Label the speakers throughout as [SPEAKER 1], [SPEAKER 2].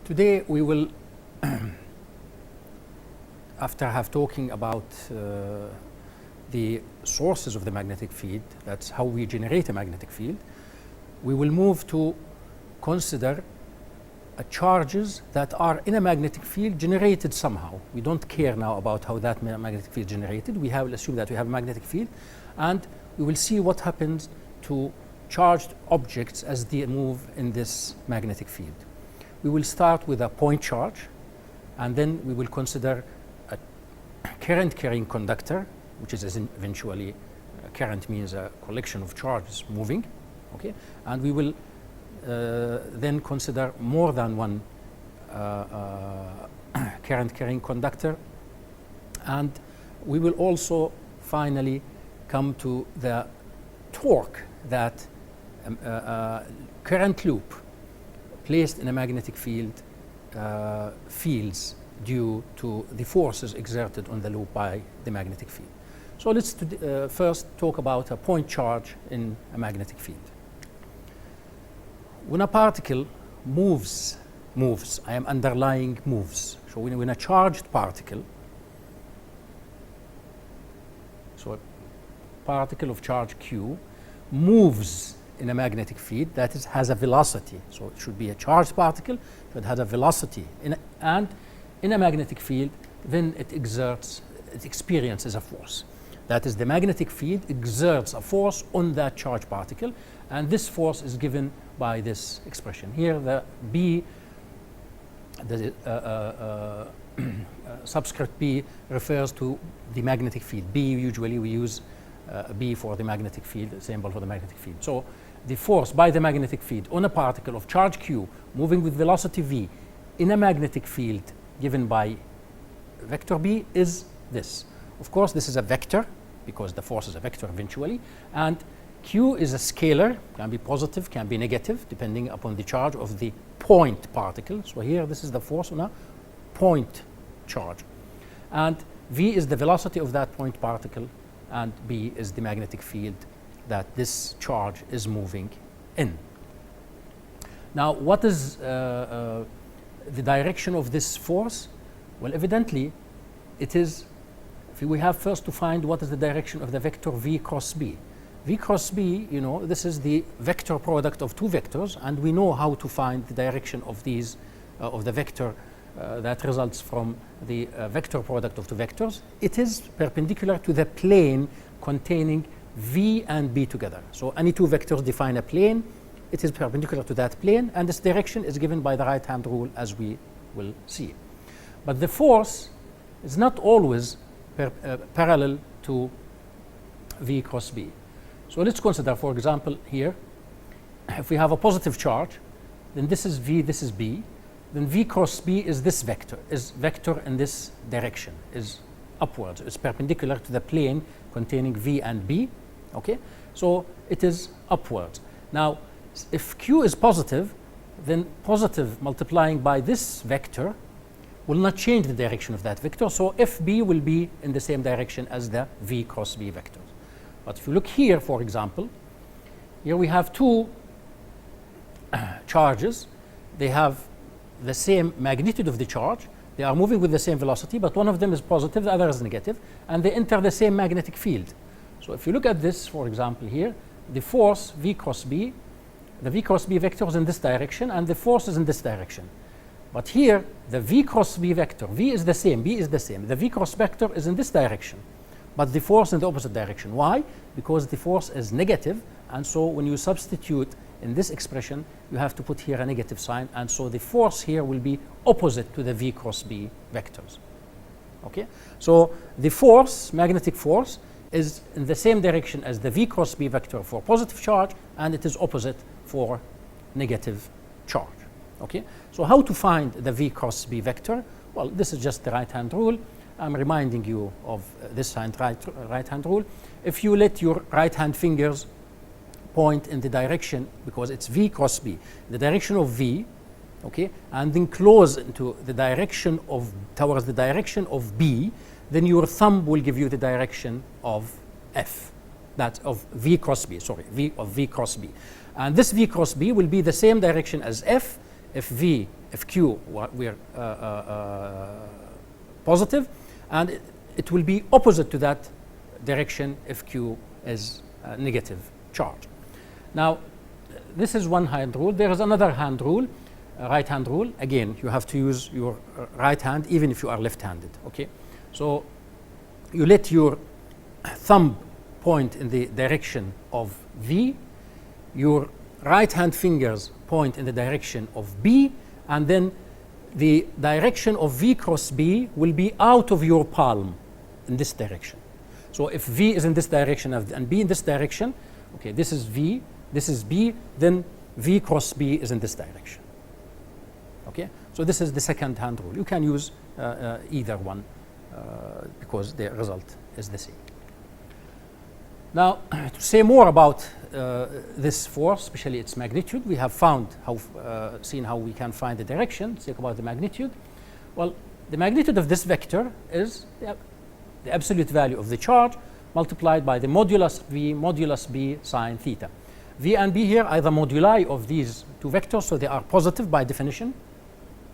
[SPEAKER 1] Today we will, after have talking about the sources of the magnetic field, that's how we generate a magnetic field, we will move to consider charges that are in a magnetic field generated somehow. We don't care now about how that magnetic field generated. We have assume that we have a magnetic field, and we will see what happens to charged objects as they move in this magnetic field. We will start with a point charge, and then we will consider a current carrying conductor, which is eventually current means a collection of charges moving, okay? And we will then consider more than one current carrying conductor, and we will also finally come to the torque that current loop placed in a magnetic field feels due to the forces exerted on the loop by the magnetic field. So let's first talk about a point charge in a magnetic field. When a particle moves, I am underlying moves. So when a charged particle, so a particle of charge Q moves in a magnetic field, that is, has a velocity. So it should be a charged particle, but has a velocity. And in a magnetic field, then it experiences a force. That is, the magnetic field exerts a force on that charged particle, and this force is given by this expression. Here the B, the subscript B refers to the magnetic field. B, usually we use B for the magnetic field, symbol for the magnetic field. So the force by the magnetic field on a particle of charge Q moving with velocity V in a magnetic field given by vector B is this. Of course, this is a vector because the force is a vector eventually, and Q is a scalar, can be positive, can be negative, depending upon the charge of the point particle. So here, this is the force on a point charge. And V is the velocity of that point particle, and B is the magnetic field that this charge is moving in. Now, what is the direction of this force? Well, evidently, it is, we have first to find what is the direction of the vector V cross B. V cross B, you know, this is the vector product of two vectors, and we know how to find the direction of these, of the vector that results from the vector product of two vectors. It is perpendicular to the plane containing V and B together. So any two vectors define a plane, it is perpendicular to that plane, and this direction is given by the right-hand rule, as we will see. But the force is not always parallel to V cross B. So let's consider, for example, here, if we have a positive charge, then this is V, this is B, then V cross B is this vector, is vector in this direction, is upwards, it's perpendicular to the plane containing V and B, okay? So it is upwards. Now, if Q is positive, then positive multiplying by this vector will not change the direction of that vector, so FB will be in the same direction as the V cross B vectors. But if you look here, for example, here we have two charges. They have the same magnitude of the charge. They are moving with the same velocity, but one of them is positive, the other is negative, and they enter the same magnetic field. So if you look at this, for example, here, the force V cross B, the V cross B vector is in this direction, and the force is in this direction. But here, the V cross B vector, V is the same, B is the same. The V cross vector is in this direction, but the force in the opposite direction. Why? Because the force is negative, and so when you substitute in this expression, you have to put here a negative sign, and so the force here will be opposite to the V cross B vectors. Okay? So the force, magnetic force, is in the same direction as the V cross B vector for positive charge, and it is opposite for negative charge. Okay? So how to find the V cross B vector? Well, this is just the right-hand rule. I'm reminding you of this right-hand rule. If you let your right-hand fingers point in the direction, because it's V cross B, the direction of V, okay, and then close into the direction of, towards the direction of B, then your thumb will give you the direction of F, that's of V cross B, sorry, V cross B. And this V cross B will be the same direction as F if Q we're positive, and it will be opposite to that direction if Q is negative charge. Now, this is one hand rule. There is another hand rule, right hand rule. Again, you have to use your right hand even if you are left-handed. Okay, so you let your thumb point in the direction of V, your right hand fingers point in the direction of B, and then the direction of V cross B will be out of your palm in this direction. So if V is in this direction and B in this direction, okay, this is V, this is B, then V cross B is in this direction. Okay, so this is the second hand rule. You can use either one because the result is the same. Now, to say more about this force, especially its magnitude, we have found seen how we can find the direction. Let's talk about the magnitude. Well, the magnitude of this vector is the absolute value of the charge multiplied by the modulus V modulus B sine theta. V and B here are the moduli of these two vectors, so they are positive by definition.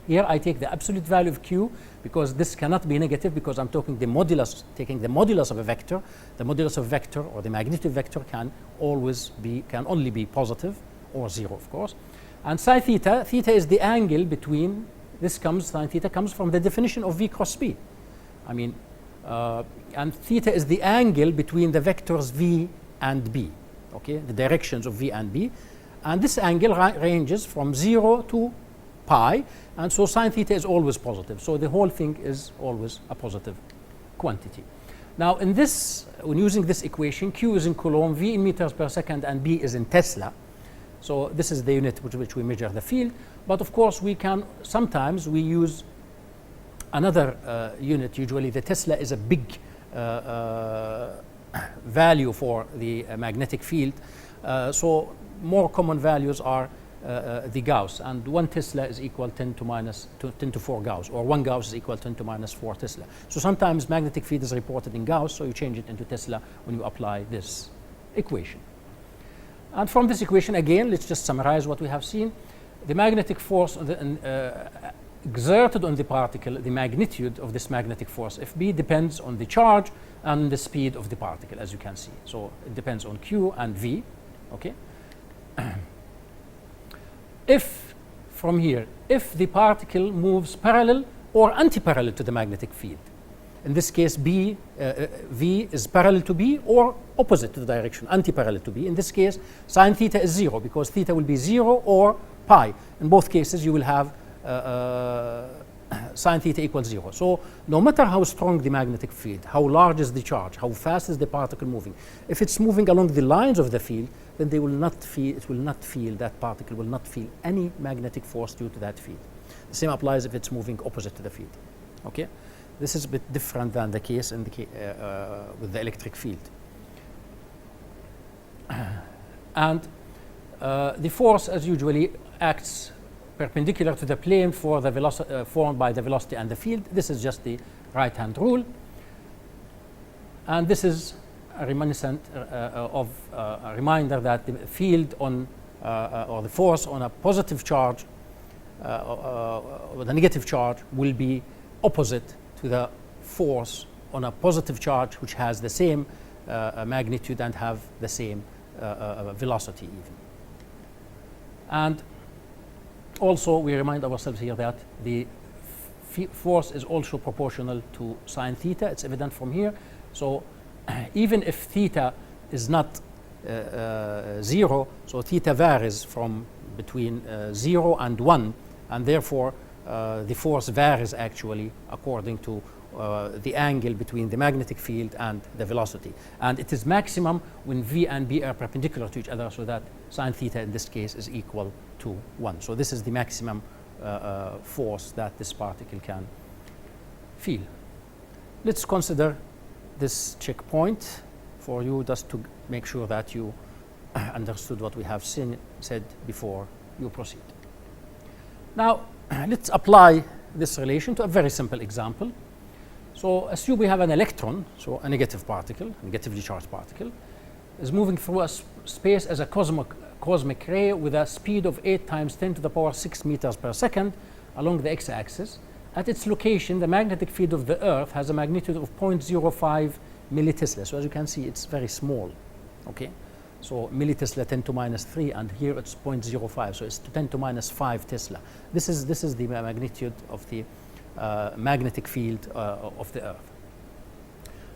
[SPEAKER 1] Here I take the absolute value of Q because this cannot be negative because I'm taking the modulus of a vector. The modulus of vector or the magnitude vector can only be positive or zero, of course. And sine theta, theta is the angle between, sine theta comes from the definition of V cross B. I mean, and theta is the angle between the vectors V and B, okay, the directions of V and B. And this angle ranges from 0 to pi, and so sine theta is always positive. So the whole thing is always a positive quantity. Now, when using this equation, Q is in Coulomb, V in meters per second, and B is in Tesla. So this is the unit with which we measure the field. But of course, sometimes we use another unit. Usually, the Tesla is a big value for the magnetic field. So more common values are the Gauss, and 1 Tesla is equal 10 to 4 Gauss, or 1 Gauss is equal 10 to minus 4 Tesla. So sometimes magnetic field is reported in Gauss, so you change it into Tesla when you apply this equation. And from this equation, again, let's just summarize what we have seen. The magnetic force exerted on the particle, the magnitude of this magnetic force Fb depends on the charge and the speed of the particle, as you can see. So it depends on Q and V, okay? If the particle moves parallel or anti-parallel to the magnetic field, in this case V is parallel to B or opposite to the direction, anti-parallel to B. In this case, sine theta is 0 because theta will be 0 or pi. In both cases, you will have sine theta equals 0. So no matter how strong the magnetic field, how large is the charge, how fast is the particle moving, if it's moving along the lines of the field, then that particle will not feel any magnetic force due to that field. The same applies if it's moving opposite to the field. Okay, this is a bit different than the case with the electric field. And the force, as usually, acts perpendicular to the plane for the velocity formed by the velocity and the field. This is just the right-hand rule, and this is a reminiscent of a reminder that the field on or the force on a positive charge or the negative charge will be opposite to the force on a positive charge which has the same magnitude and have the same velocity even. And also we remind ourselves here that the force is also proportional to sine theta. It's evident from here. So even if theta is not 0, so theta varies from between 0 and 1, and therefore the force varies actually according to the angle between the magnetic field and the velocity. And it is maximum when V and B are perpendicular to each other, so that sine theta in this case is equal to 1. So this is the maximum force that this particle can feel. Let's consider this checkpoint for you, just to make sure that you understood what we have said before you proceed. Now, let's apply this relation to a very simple example. So assume we have an electron, so a negative particle, negatively charged particle, is moving through a space as a cosmic ray with a speed of 8 times 10 to the power 6 meters per second along the x-axis. At its location, the magnetic field of the Earth has a magnitude of 0.05 millitesla. So as you can see, it's very small. Okay, so millitesla 10 to minus 3, and here it's 0.05. So it's 10 to minus 5 Tesla. This is the magnitude of the magnetic field of the Earth.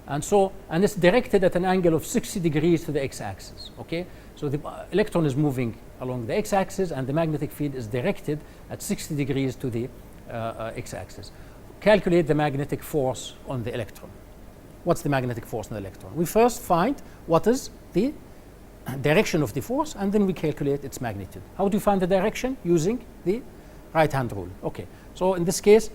[SPEAKER 1] And it's directed at an angle of 60 degrees to the x-axis. Okay, so the electron is moving along the x-axis, and the magnetic field is directed at 60 degrees to the x-axis. Calculate the magnetic force on the electron. What's the magnetic force on the electron? We first find what is the direction of the force, and then we calculate its magnitude. How do you find the direction? Using the right-hand rule. Okay, so in this case,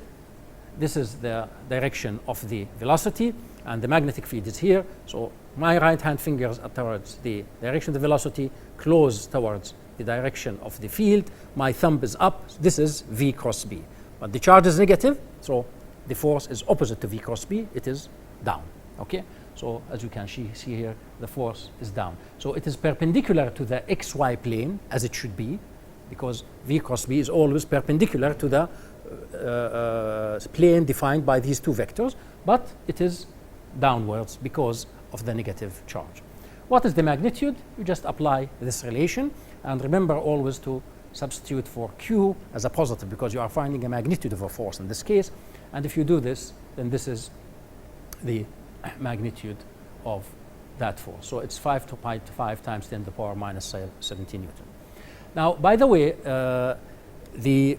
[SPEAKER 1] this is the direction of the velocity, and the magnetic field is here. So my right-hand fingers are towards the direction of the velocity, close towards the direction of the field. My thumb is up. This is V cross B. But the charge is negative, so the force is opposite to V cross B. It is down. Okay, so as you can see here, the force is down. So it is perpendicular to the xy plane, as it should be, because V cross B is always perpendicular to the plane defined by these two vectors, but it is downwards because of the negative charge. What is the magnitude? You just apply this relation, and remember always to substitute for Q as a positive, because you are finding a magnitude of a force in this case. And if you do this, then this is the magnitude of that force. So it's 5 to pi to 5 times 10 to the power minus 17 Newton. Now, by the way, the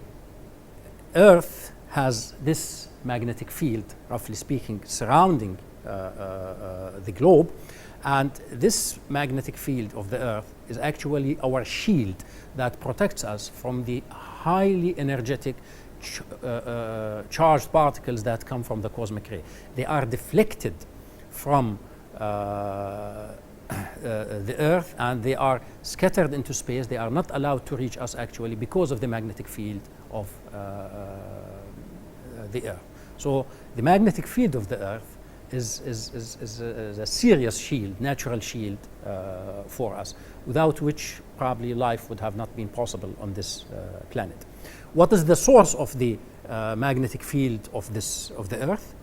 [SPEAKER 1] Earth has this magnetic field, roughly speaking, surrounding the globe, and this magnetic field of the Earth is actually our shield that protects us from the highly energetic charged particles that come from the cosmic ray. They are deflected from the Earth, and they are scattered into space. They are not allowed to reach us actually because of the magnetic field of the Earth. So the magnetic field of the Earth is a serious shield, natural shield for us, without which probably life would have not been possible on this planet. What is the source of the magnetic field of the Earth?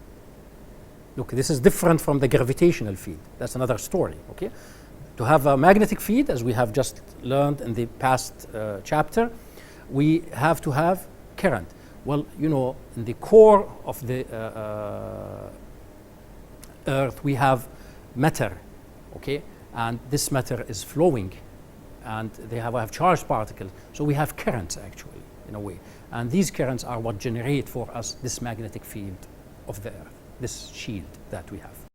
[SPEAKER 1] Look, this is different from the gravitational field. That's another story. Okay, to have a magnetic field, as we have just learned in the past chapter, we have to have current. Well, you know, in the core of the Earth, we have matter, okay, and this matter is flowing, and they have charged particles. So we have currents actually, in a way, and these currents are what generate for us this magnetic field of the Earth, this shield that we have.